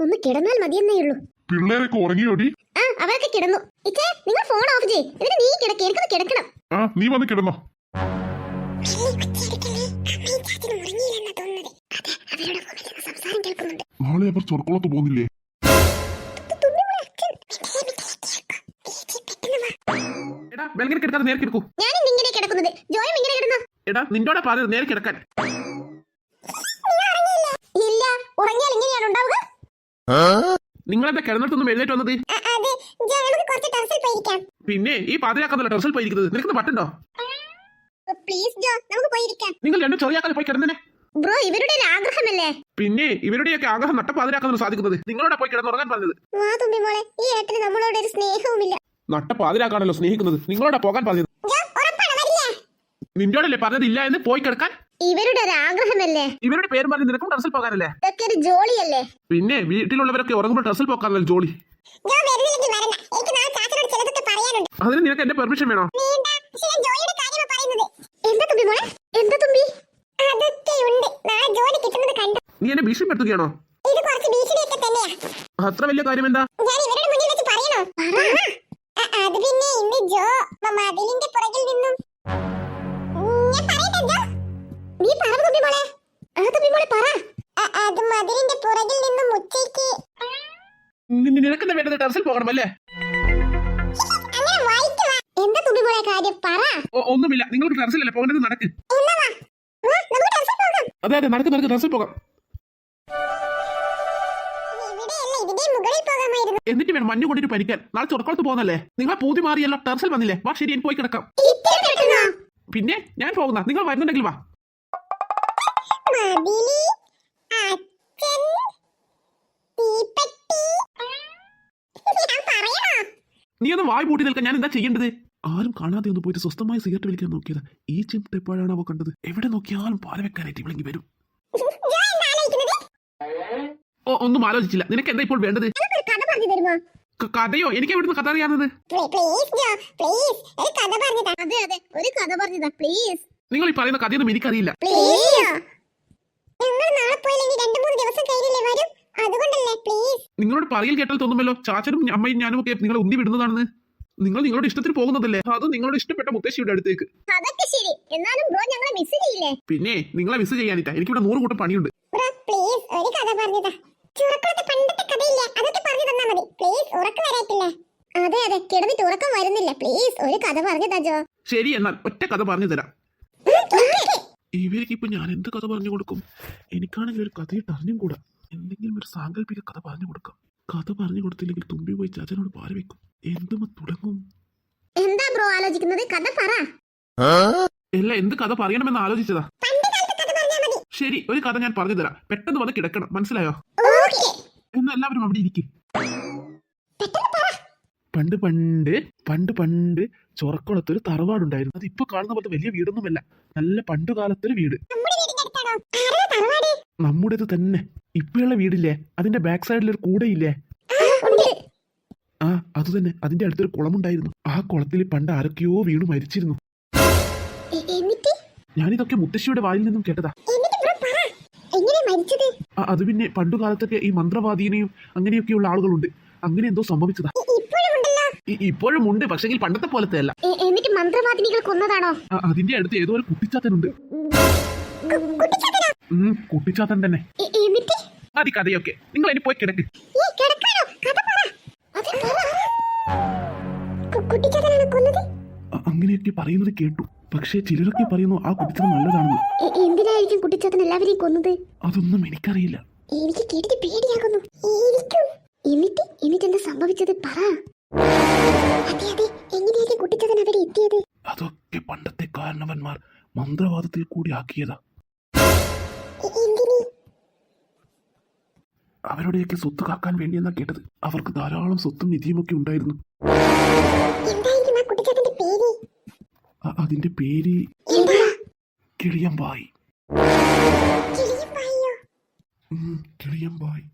ഒന്ന് കിടന്നാൽ മതിയെന്നേ ഉള്ളൂ. പിള്ളേരൊക്കെ ഉറങ്ങിയോടി? ആ, അവരൊക്കെ കിടന്നു. ഇച്ചേ, നിങ്ങൾ ഫോൺ ഓഫ് ചെയ്യ്. എന്നിട്ട് നീ കിടക്ക്, എനിക്കൊന്ന് കിടക്കണം. ആ, നീ വന്ന് കിടന്നോ. നാളെ അവർ ചൊർക്കുളത്ത് പോകുന്നില്ലേ? ഞാനും ഇങ്ങനെ കിടക്കുന്നത്. ജോയും ഇങ്ങനെ കിടന്നോ? എടാ നിന്നോടെ പറഞ്ഞത് നേരെ കിടക്കാൻ. ഇല്ല, ഉറങ്ങിയാൽ ഇങ്ങനെയാണ് ഉണ്ടാവുക. നിങ്ങളെന്താ കിടന്നിട്ടൊന്നും എഴുന്നേറ്റ് വന്നത്? പിന്നെ ഈ പാതിരാക്കാന്നല്ല ടെറസിൽ പോയിരിക്കുന്നത്. നിനക്ക് പറ്റുണ്ടോ? പ്ലീസ് ജോ, നമുക്ക് പോയിരിക്കാം. നിങ്ങൾ രണ്ടും ചെറിയാക്കാതെ പോയി കിടന്നേ. ബ്രോ, ഇവരുടെ ഒരു ആഗ്രഹമല്ലേ? പിന്നെ ഇവരുടെയൊക്കെ ആഗ്രഹം നട്ടപ്പാതിരാക്കാന്നാണ് സാധിക്കുന്നത്. നിങ്ങളോടെ പോയി കിടന്നുറങ്ങാൻ പറഞ്ഞത്. വാ തുമ്പി മോളെ, ഈ ഏട്ടന് നമ്മളോട് ഒരു സ്നേഹവുമില്ല. നട്ടപ്പാതിരാക്കാണല്ലോ സ്നേഹിക്കുന്നത്. നിങ്ങളോടെ പോകാൻ പറഞ്ഞത്. നിന്നോടല്ലേ പറഞ്ഞത് ഇല്ല എന്ന് പോയി കിടക്കാൻ? ഇവരുടെ ഒരു ആഗ്രഹമല്ലേ? ഇവരുടെ പേര് പറഞ്ഞ് നിനക്കും ടെറസിൽ പോകാനല്ലേ? ഇതൊക്കെ ഒരു ജോളിയല്ലേ? പിന്നെ വീട്ടിലുള്ളവരൊക്കെ ഉറങ്ങുമ്പോൾ ടെറസിൽ പോകാനല്ലോ ജോലി. അതിന് നിനക്ക് എന്റെ പെർമിഷൻ വേണോ? എന്താ തുമ്പി മോളെ? എന്താ തുമ്പി? നീ എന്നെ ഭീഷണിപ്പെടുത്തുകയാണോ? അത്ര വലിയ കാര്യം എന്താ? നിനക്കെന്താ വേണ്ടത്? ടെറസിൽ പോകണമല്ലേ? എന്താ തുമ്പി മോളെ കാര്യം പറ. ഒന്നുമില്ല, നിങ്ങൾക്ക് ടെറസിലല്ലേ പോകേണ്ടത്. നടക്ക്. അതെ അതെ, നടക്ക് നടക്ക്, ടെറസിൽ പോകാം. എന്നിട്ട് വേണം മഞ്ഞ് കൊണ്ടിട്ട് പരിക്കാൻ. നാളെ ചുറക്കുളത്ത് പോകുന്നല്ലേ? നിങ്ങളെ പൂതി മാറിയല്ലോ, ടെറസിൽ വന്നില്ലേ? വാ, ശരി, എനിക്ക് പോയി കിടക്കാം. പിന്നെ ഞാൻ പോകുന്ന, നിങ്ങൾ വരുന്നുണ്ടെങ്കിൽ വാ. നീ ഒന്ന് വായ് പൂട്ടി നിൽക്കാൻ ഞാൻ എന്താ ചെയ്യേണ്ടത്? ആരും കാണാതെ ഒന്ന് പോയിട്ട് സ്വസ്ഥമായി സിഗരറ്റ് വലിക്കാൻ നോക്കിയത്. ഈ ചിന്ത എപ്പോഴാണ് അവ കണ്ടത്? എവിടെ നോക്കിയാലും പാല വെക്കാനായിട്ട് ഇവിളെങ്കിൽ വരും. ഒന്നും ആലോചിച്ചില്ല. നിനക്ക് എന്താ ഇപ്പോൾ വേണ്ടത്? കഥയോ? എനിക്ക് എവിടുന്ന് കഥ അറിയാവുന്നത്? നിങ്ങൾ ഈ പറയുന്ന കഥയൊന്നും എനിക്കറിയില്ല. നിങ്ങളോട് പറയൽ കേട്ടാൽ തോന്നുമല്ലോ ചാച്ചനും അമ്മയും ഞാനും ഒക്കെ നിങ്ങളെ ഉന്തി വിടുന്നതാണെന്ന്. നിങ്ങൾ നിങ്ങളുടെ ഇഷ്ടത്തിന് പോകുന്നതല്ലേ? അത് നിങ്ങളുടെ ഇഷ്ടപ്പെട്ട മുത്തശ്ശിയുടെ അടുത്തേക്ക്. പിന്നെ നിങ്ങളെ മിസ് ചെയ്യാനിട്ടാ. എനിക്കിവിടെ 100 കൂട്ടം പണിയുണ്ട്. അതെ അതെ, കിടന്നിട്ട് ഉറക്കം വരുന്നില്ല. പ്ലീസ് ഒരു കഥ പറഞ്ഞതാ ജോ. ശരി, എന്നാൽ ഒറ്റ കഥ പറഞ്ഞു തരാം. ഇവർക്ക് ഇപ്പൊ ഞാൻ എന്ത് കഥ പറഞ്ഞു കൊടുക്കും? എനിക്കാണെങ്കിൽ ഒരു കഥയിട്ട് അറിഞ്ഞും കൂടാ. എന്തെങ്കിലും ഒരു സാങ്കല്പിക കഥ പറഞ്ഞു കൊടുക്കാം. കഥ പറഞ്ഞു കൊടുത്തില്ലെങ്കിൽ തുമ്പി പോയി ചാച്ചനോട് പാര വെക്കും. എന്തും തുടങ്ങും. എന്താ ബ്രോ ആലോചിക്കുന്നത്? കഥ പറ. അല്ല, എന്ത് കഥ പറയണമെന്ന് ആലോചിച്ചതാ. ശരി, ഒരു കഥ ഞാൻ പറഞ്ഞു തരാം. പെട്ടെന്ന് വന്ന് കിടക്കണം, മനസ്സിലായോ? എന്നാ എല്ലാവരും അവിടെ ഇരിക്കും. പണ്ട് പണ്ട് പണ്ട് പണ്ട് ചൊറക്കുളത്തൊരു തറവാടുണ്ടായിരുന്നു. അത് ഇപ്പൊ കാണുന്ന പോലത്തെ വലിയ വീടൊന്നുമല്ല. നല്ല പണ്ട് കാലത്തൊരു വീട്. നമ്മുടേത് തന്നെ. ഇപ്പോഴുള്ള വീടില്ലേ, അതിന്റെ ബാക്ക് സൈഡിൽ ഒരു കൂടയില്ലേ? ആ, അത് തന്നെ. അതിന്റെ അടുത്തൊരു കുളമുണ്ടായിരുന്നു. ആ കുളത്തിൽ പണ്ട് ആരൊക്കെയോ വീണു മരിച്ചിരുന്നു. ഞാനിതൊക്കെ മുത്തശ്ശിയുടെ വായിൽ നിന്നും കേട്ടതാ. അത് പിന്നെ പണ്ടുകാലത്തൊക്കെ ഈ മന്ത്രവാദീനെയും അങ്ങനെയൊക്കെയുള്ള ആളുകളുണ്ട്. അങ്ങനെ എന്തോ സംഭവിച്ചതാ. ഇപ്പോഴും ഉണ്ട്, പക്ഷെ പണ്ടത്തെ പോലത്തെ അല്ല. എന്നിട്ട് മന്ത്രവാദിനികൾ കൊന്നതാണോ? അതിന്റെ അടുത്ത് ഏതോ ഒരു കുട്ടിച്ചാത്തനുണ്ട്. കുട്ടിച്ചാത്തൻ തന്നെ. മതി കഥയൊക്കെ. നിങ്ങൾ ഇനി പോയി കിടക്ക്. അങ്ങനെയൊക്കെ പറയുന്നത് കേട്ടു. പക്ഷേ ചിലരൊക്കെ പറയുന്നു ആ കുട്ടിച്ചാത്തൻ നല്ലതാണെന്ന്. എന്തിനായിരിക്കും കുട്ടിച്ചാത്തൻ എല്ലാവരെയും കൊന്നത്? അതൊന്നും എനിക്കറിയില്ല. എനിക്ക് കേട്ടിട്ട് പേടിയാകുന്നു. എന്നിട്ട് എന്താ സംഭവിച്ചത്? പറ. അതൊക്കെ പണ്ടത്തെ കാരണവന്മാർ മന്ത്രവാദത്തിൽ കൂടി ആക്കിയതാ. അവരുടെയൊക്കെ സ്വത്ത് കാക്കാൻ വേണ്ടിയെന്നാ കേട്ടത്. അവർക്ക് ധാരാളം സ്വത്തും നിധിയുമൊക്കെ ഉണ്ടായിരുന്നു. അതിന്റെ പേര് കിളിയമ്പായി. കിളിയമ്പായി.